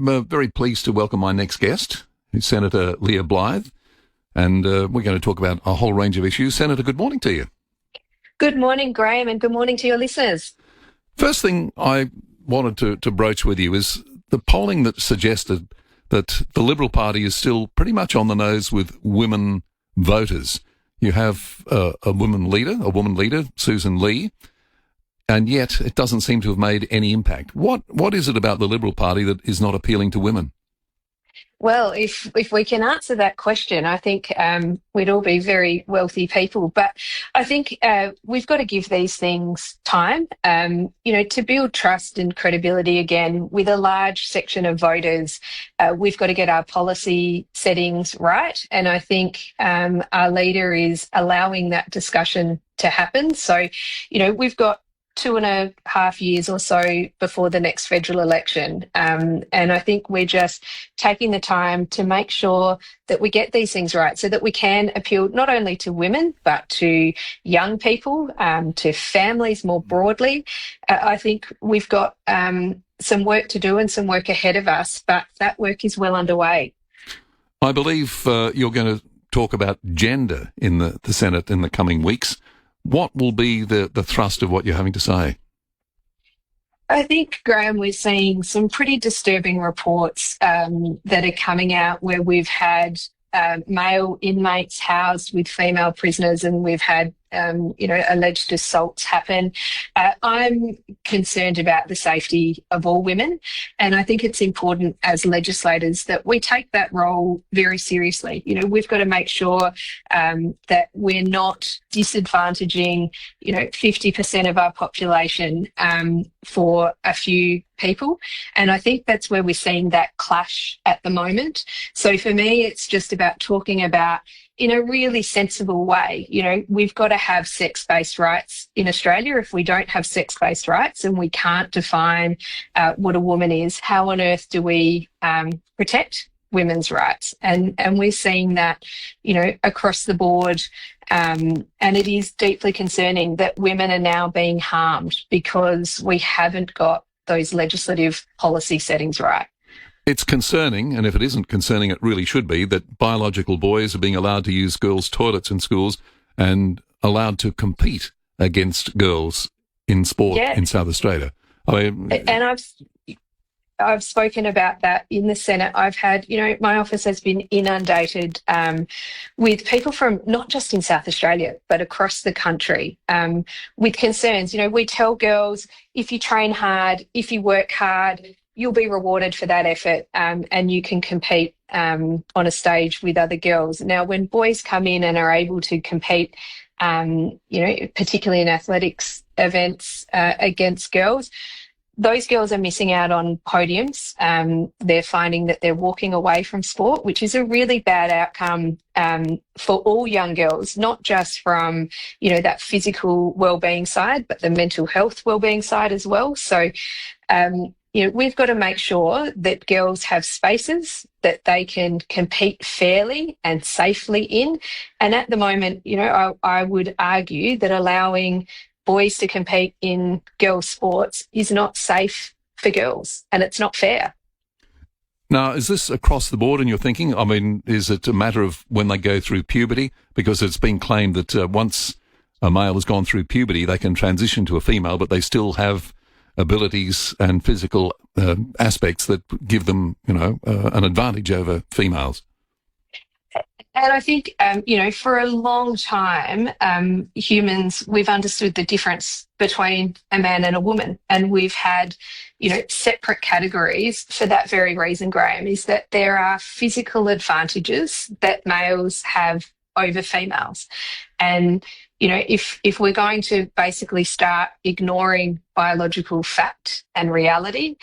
I'm very pleased to welcome my next guest, who's Senator Leah Blyth, and we're going to talk about a whole range of issues. Senator, good morning to you. Good morning, Graeme, and good morning to your listeners. First thing I wanted to broach with you is the polling that suggested that the Liberal Party is still pretty much on the nose with women voters. You have a woman leader, Susan Lee, and yet it doesn't seem to have made any impact. What is it about the Liberal Party that is not appealing to women? Well, if we can answer that question, I think we'd all be very wealthy people. But I think we've got to give these things time, to build trust and credibility again with a large section of voters. We've got to get our policy settings right. And I think our leader is allowing that discussion to happen. So, we've got 2.5 years or so before the next federal election. And I think we're just taking the time to make sure that we get these things right so that we can appeal not only to women, but to young people, to families more broadly. I think we've got some work to do and some work ahead of us, but that work is well underway. I believe you're going to talk about gender in the Senate in the coming weeks. What will be the thrust of what you're having to say? I think, Graeme, we're seeing some pretty disturbing reports that are coming out where we've had male inmates housed with female prisoners, and we've had alleged assaults happen. I'm concerned about the safety of all women, and I think it's important as legislators that we take that role very seriously. We've got to make sure that we're not disadvantaging 50% of our population for a few people, and I think that's where we're seeing that clash at the moment. So for me, it's just about talking about in a really sensible way. We've got to have sex-based rights in Australia. If we don't have sex-based rights and we can't define what a woman is, how on earth do we protect women's rights? And we're seeing that, across the board. And it is deeply concerning that women are now being harmed because we haven't got those legislative policy settings right. It's concerning, and if it isn't concerning, it really should be, that biological boys are being allowed to use girls' toilets in schools and allowed to compete against girls in sport in South Australia. And I've spoken about that in the Senate. I've had, my office has been inundated with people from not just in South Australia, but across the country with concerns. We tell girls, if you train hard, if you work hard, you'll be rewarded for that effort, and you can compete on a stage with other girls. Now, when boys come in and are able to compete, particularly in athletics events against girls, those girls are missing out on podiums. They're finding that they're walking away from sport, which is a really bad outcome for all young girls, not just from, that physical wellbeing side, but the mental health wellbeing side as well. So, we've got to make sure that girls have spaces that they can compete fairly and safely in. And at the moment, I would argue that allowing boys to compete in girls' sports is not safe for girls, and it's not fair. Now, is this across the board in your thinking? I mean, is it a matter of when they go through puberty? Because it's been claimed that once a male has gone through puberty, they can transition to a female, but they still have abilities and physical aspects that give them, an advantage over females. And I think, for a long time, humans, we've understood the difference between a man and a woman. And we've had, separate categories for that very reason, Graeme, is that there are physical advantages that males have over females. And, if we're going to basically start ignoring biological fact and reality,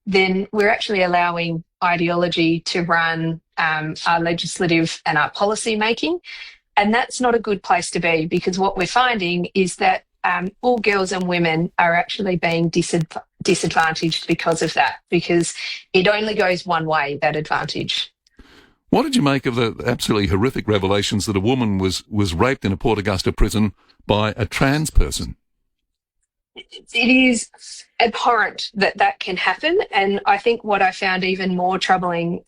then we're actually allowing ideology to run our legislative and our policy making. And that's not a good place to be, because what we're finding is that all girls and women are actually being disadvantaged because of that, because it only goes one way, that advantage. What did you make of the absolutely horrific revelations that a woman was raped in a Port Augusta prison by a trans person? it is abhorrent that that can happen. And I think what I found even more troubling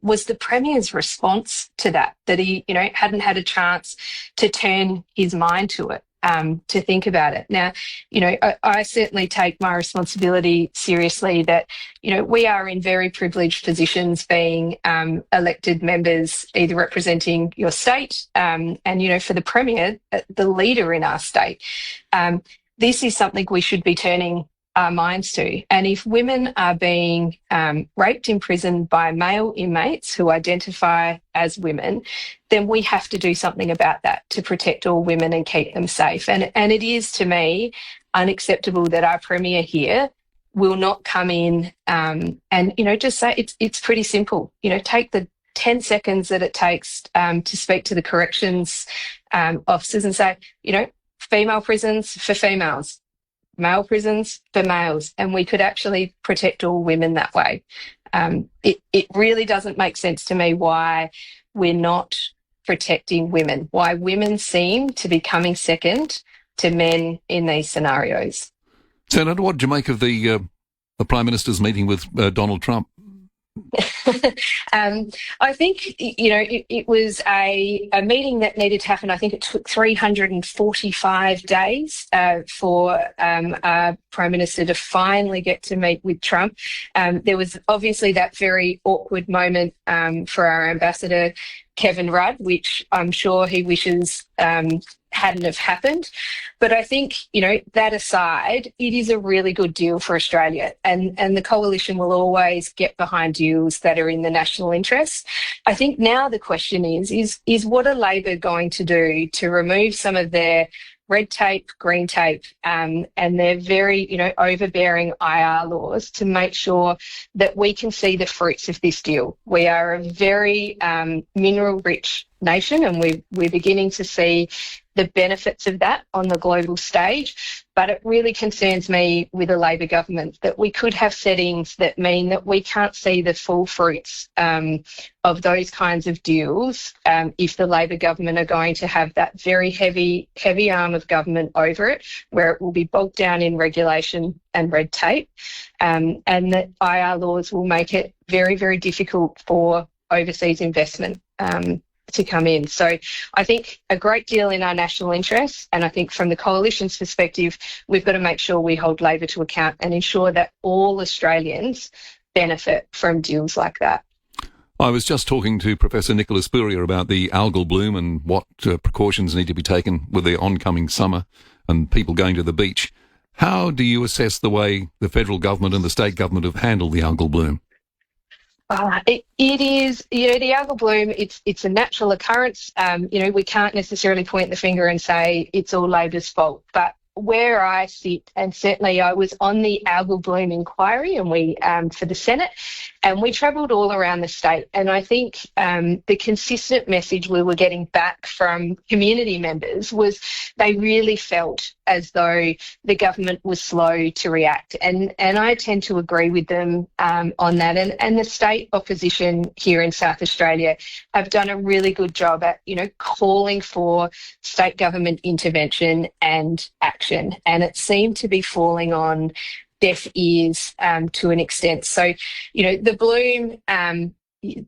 was the Premier's response to that, that he, hadn't had a chance to turn his mind to it, to think about it. Now, I certainly take my responsibility seriously that, we are in very privileged positions being elected members, either representing your state and, for the Premier, the leader in our state. This is something we should be turning our minds to. And if women are being raped in prison by male inmates who identify as women, then we have to do something about that to protect all women and keep them safe. And it is, to me, unacceptable that our Premier here will not come in and, just say it's pretty simple. Take the 10 seconds that it takes to speak to the corrections officers and say, female prisons for females, male prisons for males, and we could actually protect all women that way. It really doesn't make sense to me why we're not protecting women, why women seem to be coming second to men in these scenarios. Senator, what did you make of the Prime Minister's meeting with Donald Trump? I think, it was a meeting that needed to happen. I think it took 345 days for our Prime Minister to finally get to meet with Trump. There was obviously that very awkward moment for our ambassador, Kevin Rudd, which I'm sure he wishes hadn't have happened. But I think, that aside, it is a really good deal for Australia. And the Coalition will always get behind deals that are in the national interest. I think now the question is what are Labor going to do to remove some of their red tape, green tape, and their very, overbearing IR laws to make sure that we can see the fruits of this deal. We are a very mineral-rich nation, and we're beginning to see the benefits of that on the global stage. But it really concerns me with a Labor government that we could have settings that mean that we can't see the full fruits of those kinds of deals if the Labor government are going to have that very heavy arm of government over it, where it will be bogged down in regulation and red tape, and that IR laws will make it very, very difficult for overseas investment to come in. So I think a great deal in our national interest, and I think from the Coalition's perspective, we've got to make sure we hold Labor to account and ensure that all Australians benefit from deals like that. I was just talking to Professor Nicola Spurrier about the algal bloom and what precautions need to be taken with the oncoming summer and people going to the beach. How do you assess the way the federal government and the state government have handled the algal bloom? It is, the algal bloom, it's a natural occurrence. We can't necessarily point the finger and say it's all Labor's fault. But where I sit, and certainly I was on the algal bloom inquiry and we for the Senate, and we travelled all around the state. And I think the consistent message we were getting back from community members was they really felt as though the government was slow to react. And I tend to agree with them on that. And the state opposition here in South Australia have done a really good job at, calling for state government intervention and action. And it seemed to be falling on deaf ears to an extent. So, the bloom,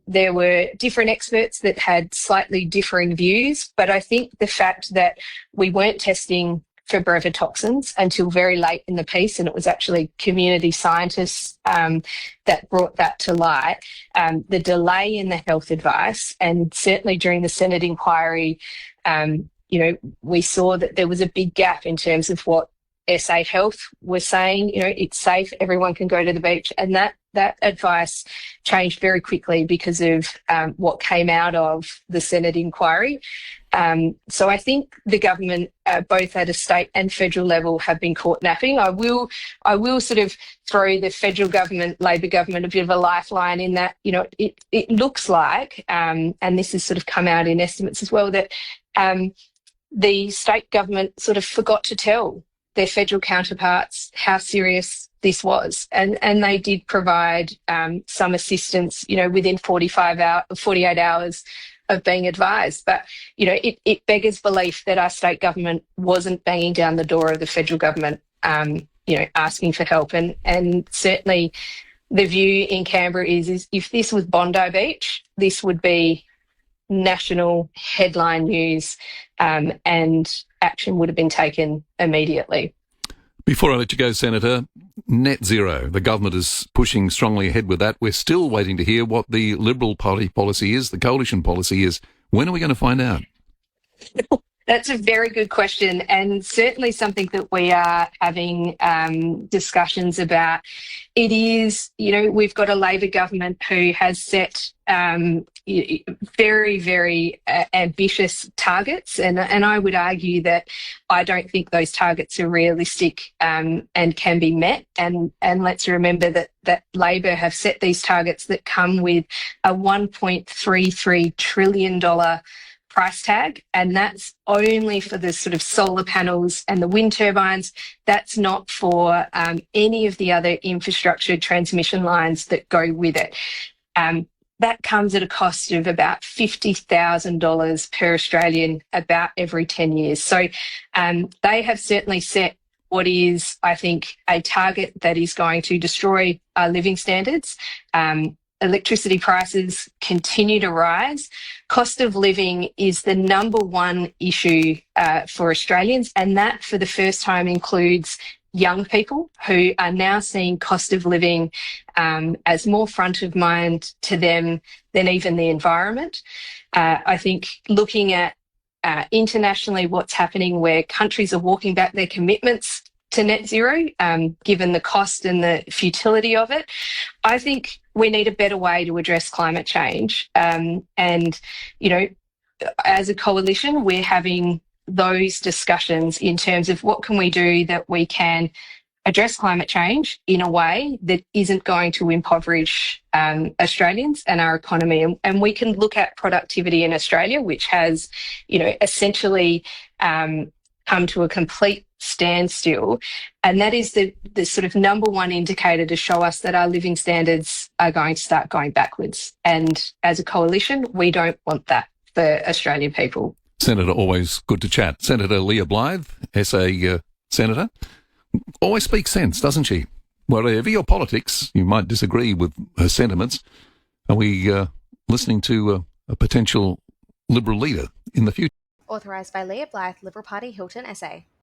there were different experts that had slightly differing views, but I think the fact that we weren't testing for brevetoxins until very late in the piece, and it was actually community scientists that brought that to light, the delay in the health advice, and certainly during the Senate inquiry, we saw that there was a big gap in terms of what SA Health was saying, it's safe, everyone can go to the beach. And that advice changed very quickly because of what came out of the Senate inquiry. So I think the government, both at a state and federal level, have been caught napping. I will sort of throw the federal government, Labor government, a bit of a lifeline in that, it looks like, and this has sort of come out in estimates as well, that the state government sort of forgot to tell their federal counterparts how serious this was. And they did provide some assistance, within 48 hours of being advised. But, it beggars belief that our state government wasn't banging down the door of the federal government asking for help. And certainly the view in Canberra is if this was Bondi Beach, this would be national headline news, and action would have been taken immediately. Before I let you go, Senator, net zero. The government is pushing strongly ahead with that. We're still waiting to hear what the Liberal Party policy is, the coalition policy is. When are we going to find out? That's a very good question, and certainly something that we are having discussions about. It is, we've got a Labor government who has set very, very ambitious targets, and I would argue that I don't think those targets are realistic and can be met. And let's remember that Labor have set these targets that come with a $1.33 trillion price tag, and that's only for the sort of solar panels and the wind turbines. That's not for any of the other infrastructure transmission lines that go with it. That comes at a cost of about $50,000 per Australian about every 10 years. So they have certainly set what is, I think, a target that is going to destroy our living standards. Electricity prices continue to rise. Cost of living is the number one issue for Australians, and that for the first time includes young people who are now seeing cost of living as more front of mind to them than even the environment. I think looking at internationally what's happening where countries are walking back their commitments to net zero, given the cost and the futility of it, I think we need a better way to address climate change. And, as a coalition, we're having those discussions in terms of what can we do that we can address climate change in a way that isn't going to impoverish Australians and our economy. And we can look at productivity in Australia, which has, essentially come to a complete standstill. And that is the sort of number one indicator to show us that our living standards are going to start going backwards. And as a coalition, we don't want that for Australian people. Senator, always good to chat. Senator Leah Blyth, SA Senator, always speaks sense, doesn't she? Whatever your politics, you might disagree with her sentiments. Are we listening to a potential Liberal leader in the future? Authorised by Leah Blyth, Liberal Party, Hilton, SA.